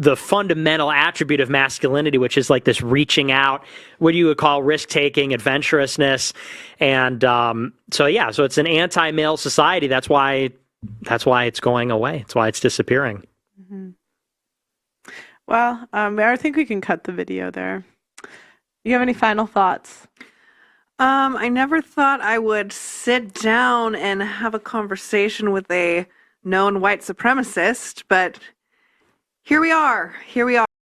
the fundamental attribute of masculinity, which is like this reaching out, what you would call risk-taking, adventurousness. And so it's an anti-male society. That's why it's going away. That's why it's disappearing. Mm-hmm. Well, I think we can cut the video there. You have any final thoughts? I never thought I would sit down and have a conversation with a known white supremacist, but here we are.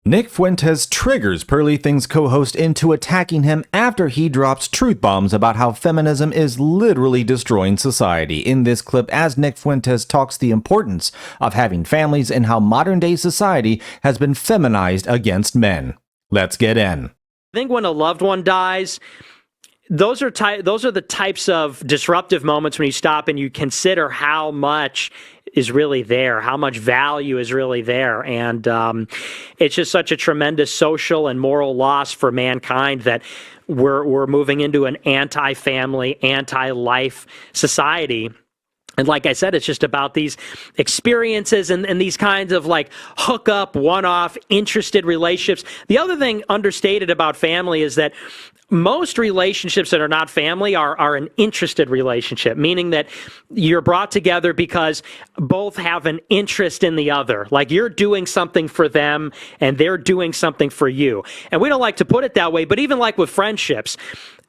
Nick Fuentes triggers Pearly Things co-host into attacking him after he drops truth bombs about how feminism is literally destroying society in this clip, as Nick Fuentes talks the importance of having families and how modern-day society has been feminized against men. Let's get in. I think when a loved one dies, those are the types of disruptive moments when you stop and you consider how much is really there, how much value is really there. And it's just such a tremendous social and moral loss for mankind that we're moving into an anti-family, anti-life society. And like I said, it's just about these experiences and these kinds of like hookup, one-off, interested relationships. The other thing understated about family is that most relationships that are not family are an interested relationship, meaning that you're brought together because both have an interest in the other. Like you're doing something for them and they're doing something for you. And we don't like to put it that way, but even like with friendships,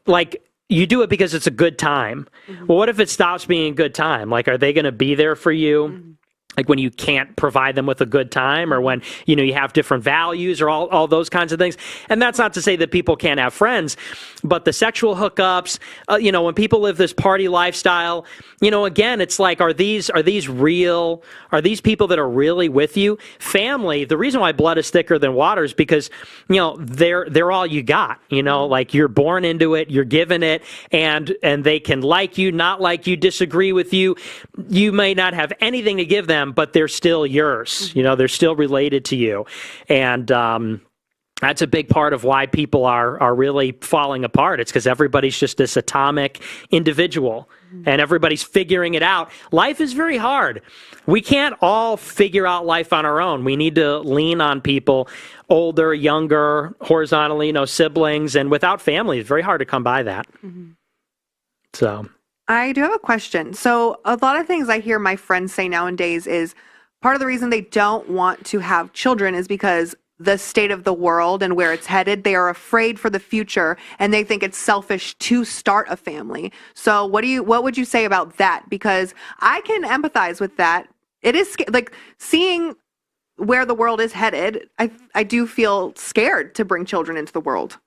like you do it because it's a good time. Mm-hmm. Well, what if it stops being a good time? Like, are they going to be there for you? Mm-hmm. Like when you can't provide them with a good time, or when, you have different values, or all those kinds of things. And that's not to say that people can't have friends, but the sexual hookups, when people live this party lifestyle, again, it's like, are these real? Are these people that are really with you? Family, the reason why blood is thicker than water is because, they're all you got, like you're born into it, you're given it, and they can like you, not like you, disagree with you. You may not have anything to give them, but they're still yours. They're still related to you. And that's a big part of why people are really falling apart. It's because everybody's just this atomic individual and everybody's figuring it out. Life is very hard. We can't all figure out life on our own. We need to lean on people, older, younger, horizontally, siblings, and without family, it's very hard to come by that. Mm-hmm. So I do have a question. So a lot of things I hear my friends say nowadays is part of the reason they don't want to have children is because the state of the world and where it's headed, they are afraid for the future and they think it's selfish to start a family. So what would you say about that? Because I can empathize with that. It is like seeing where the world is headed. I do feel scared to bring children into the world.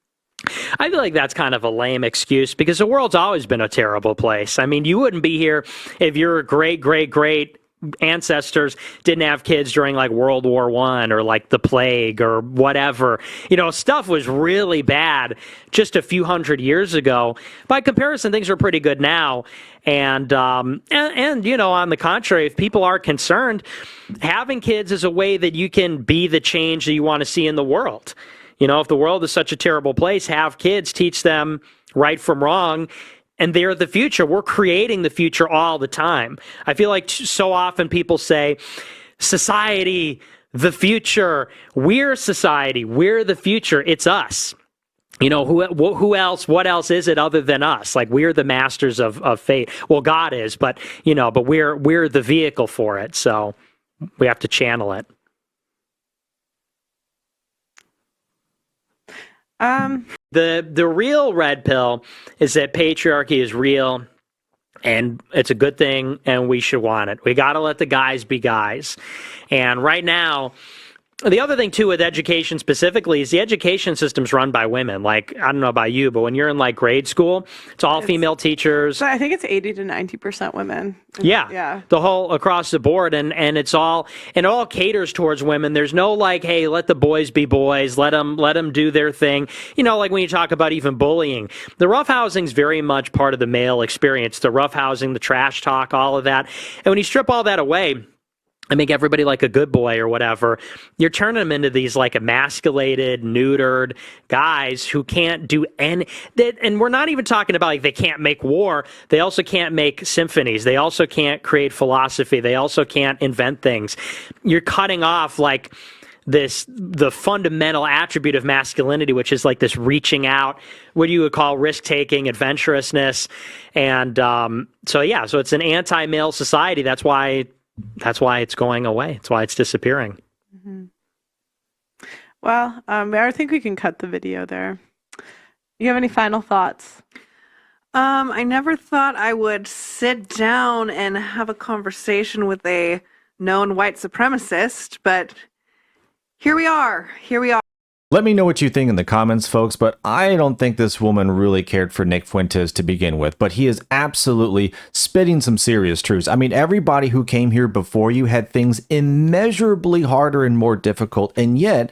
I feel like that's kind of a lame excuse because the world's always been a terrible place. I mean, you wouldn't be here if your great ancestors didn't have kids during like World War I or like the plague or whatever. Stuff was really bad just a few hundred years ago. By comparison, things are pretty good now. And on the contrary, if people are concerned, having kids is a way that you can be the change that you want to see in the world. If the world is such a terrible place, have kids, teach them right from wrong, and they're the future. We're creating the future all the time. I feel like so often people say, society, the future, we're society, we're the future, it's us. Who else, what else is it other than us? Like, we're the masters of fate. Well, God is, but we're the vehicle for it, so we have to channel it. The real red pill is that patriarchy is real and it's a good thing and we should want it. We got to let the guys be guys. And right now, the other thing, too, with education specifically is the education system's run by women. Like, I don't know about you, but when you're in, like, grade school, it's all female teachers. So I think it's 80 to 90% women. Yeah. The whole across the board. And it all caters towards women. There's no, like, hey, let the boys be boys. Let them do their thing. Like when you talk about even bullying. The roughhousing's very much part of the male experience. The roughhousing, the trash talk, all of that. And when you strip all that away and make everybody like a good boy or whatever, you're turning them into these like emasculated, neutered guys who can't do any. And we're not even talking about like they can't make war. They also can't make symphonies. They also can't create philosophy. They also can't invent things. You're cutting off like the fundamental attribute of masculinity, which is like this reaching out, what you would call risk-taking, adventurousness. And so it's an anti-male society. That's why it's going away. That's why it's disappearing. Mm-hmm. Well, I think we can cut the video there. You have any final thoughts? I never thought I would sit down and have a conversation with a known white supremacist, but here we are. Let me know what you think in the comments, folks, but I don't think this woman really cared for Nick Fuentes to begin with, but he is absolutely spitting some serious truths. I mean, everybody who came here before you had things immeasurably harder and more difficult, and yet,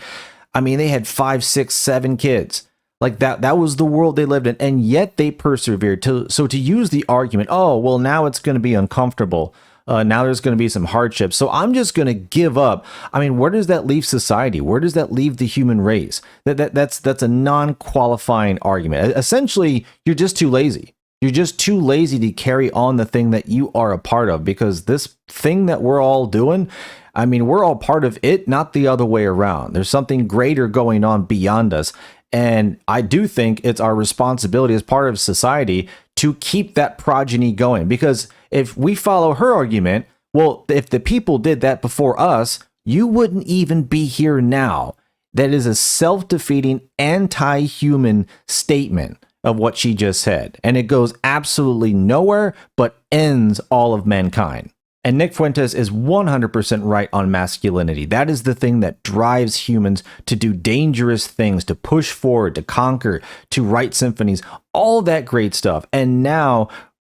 I mean, they had 5, 6, 7 kids. Like that was the world they lived in, and yet they persevered. So to use the argument, oh, well, now it's going to be uncomfortable. Now there's going to be some hardship. So I'm just going to give up. I mean, where does that leave society? Where does that leave the human race? That's a non-qualifying argument. Essentially, you're just too lazy. You're just too lazy to carry on the thing that you are a part of, because this thing that we're all doing, I mean, we're all part of it, not the other way around. There's something greater going on beyond us. And I do think it's our responsibility as part of society to keep that progeny going. Because if we follow her argument, well, if the people did that before us, you wouldn't even be here now. That is a self-defeating, anti-human statement of what she just said. And it goes absolutely nowhere, but ends all of mankind. And Nick Fuentes is 100% right on masculinity. That is the thing that drives humans to do dangerous things, to push forward, to conquer, to write symphonies, all that great stuff. And now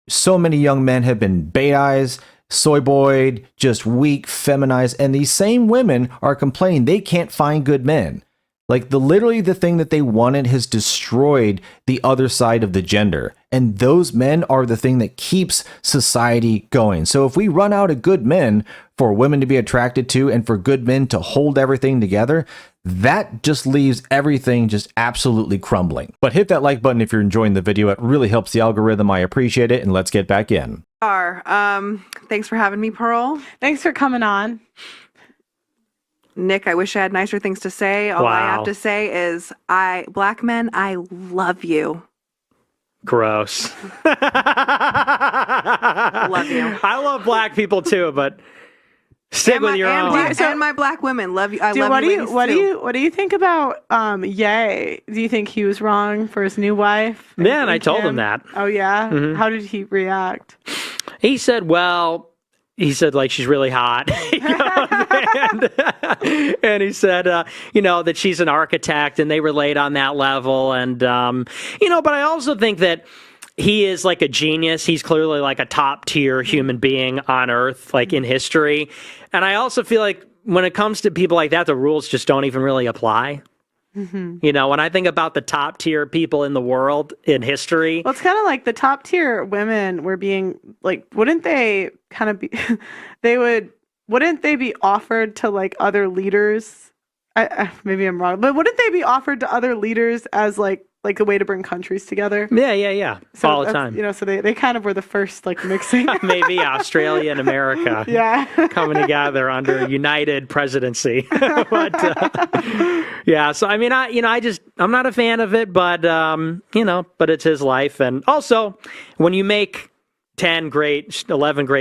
so many young men have been bait-eyes, soy-boyed, just weak, feminized, and these same women are complaining they can't find good men. Like literally the thing that they wanted has destroyed the other side of the gender. And those men are the thing that keeps society going. So if we run out of good men for women to be attracted to and for good men to hold everything together, that just leaves everything just absolutely crumbling. But hit that like button if you're enjoying the video. It really helps the algorithm. I appreciate it. And let's get back in. Thanks for having me, Pearl. Thanks for coming on. Nick, I wish I had nicer things to say. All I have to say is, black men, I love you. Gross. Love you. I love black people too, but stick with your own. And my black women love you. I love you. What do you think about Ye? Do you think he was wrong for his new wife? Yeah, and I told him that. Oh yeah. Mm-hmm. How did he react? He said, like, she's really hot. and he said, that she's an architect and they relate on that level. And, but I also think that he is like a genius. He's clearly like a top tier human being on earth, like in history. And I also feel like when it comes to people like that, the rules just don't even really apply. Mm-hmm. When I think about the top tier people in the world in history. Well, it's kind of like the top tier women were being like, wouldn't they kind of be, wouldn't they be offered to like other leaders? Maybe I'm wrong, but wouldn't they be offered to other leaders as like a way to bring countries together? Yeah. So all the time. So they kind of were the first like mixing. Maybe Australia and America. Yeah. Coming together under united presidency. But yeah, so I mean, I'm not a fan of it, but but it's his life. And also, when you make 11 great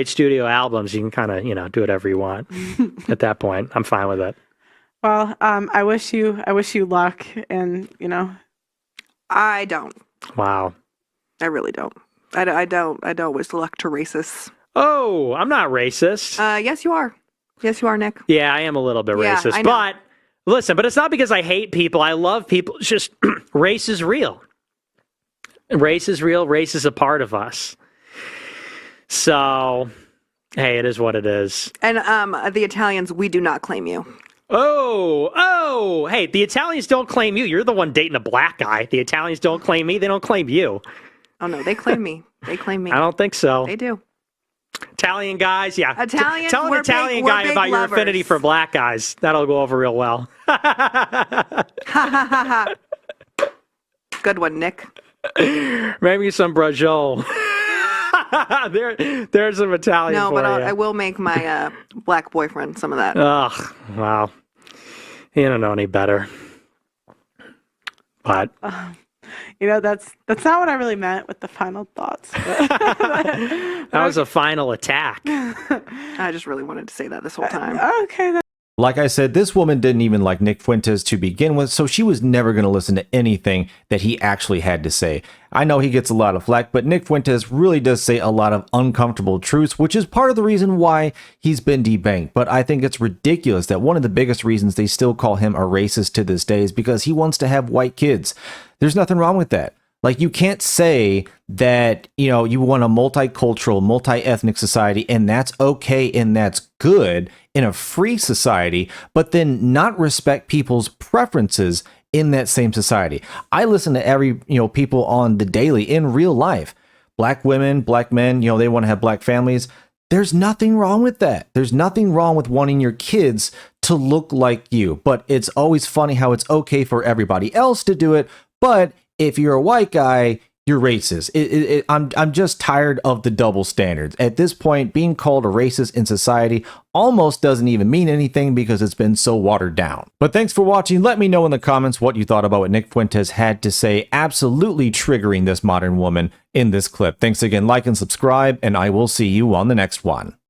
studio albums, you can kind of, do whatever you want. At that point, I'm fine with it. Well, I wish you luck, and I don't. Wow. I really don't. I don't wish luck to racists. Oh, I'm not racist. Yes, you are. Yes, you are, Nick. Yeah, I am a little bit racist. I know. But listen, it's not because I hate people. I love people. It's just race is real. Race is real. Race is a part of us. So, hey, it is what it is. And the Italians, we do not claim you. Oh, hey, the Italians don't claim you. You're the one dating a black guy. The Italians don't claim me. They don't claim you. Oh, no, they claim me. They claim me. I don't think so. They do. Italian guys, yeah. Italians, tell an Italian guy about your affinity for black guys. That'll go over real well. Good one, Nick. Maybe some brajol. There's some Italian. No, for but you. I will make my black boyfriend some of that. Ugh, wow. You don't know any better. But That's not what I really meant with the final thoughts. that was a final attack. I just really wanted to say that this whole time. Okay. Like I said, this woman didn't even like Nick Fuentes to begin with, so she was never going to listen to anything that he actually had to say. I know he gets a lot of flack, but Nick Fuentes really does say a lot of uncomfortable truths, which is part of the reason why he's been debanked. But I think it's ridiculous that one of the biggest reasons they still call him a racist to this day is because he wants to have white kids. There's nothing wrong with that. Like, you can't say that, you want a multicultural, multi-ethnic society, and that's okay and that's good in a free society, but then not respect people's preferences in that same society. I listen to every, people on the daily in real life. Black women, black men, they want to have black families. There's nothing wrong with that. There's nothing wrong with wanting your kids to look like you, but it's always funny how it's okay for everybody else to do it, but if you're a white guy, you're racist. I'm just tired of the double standards. At this point, being called a racist in society almost doesn't even mean anything because it's been so watered down. But thanks for watching. Let me know in the comments what you thought about what Nick Fuentes had to say, absolutely triggering this modern woman in this clip. Thanks again, like and subscribe, and I will see you on the next one.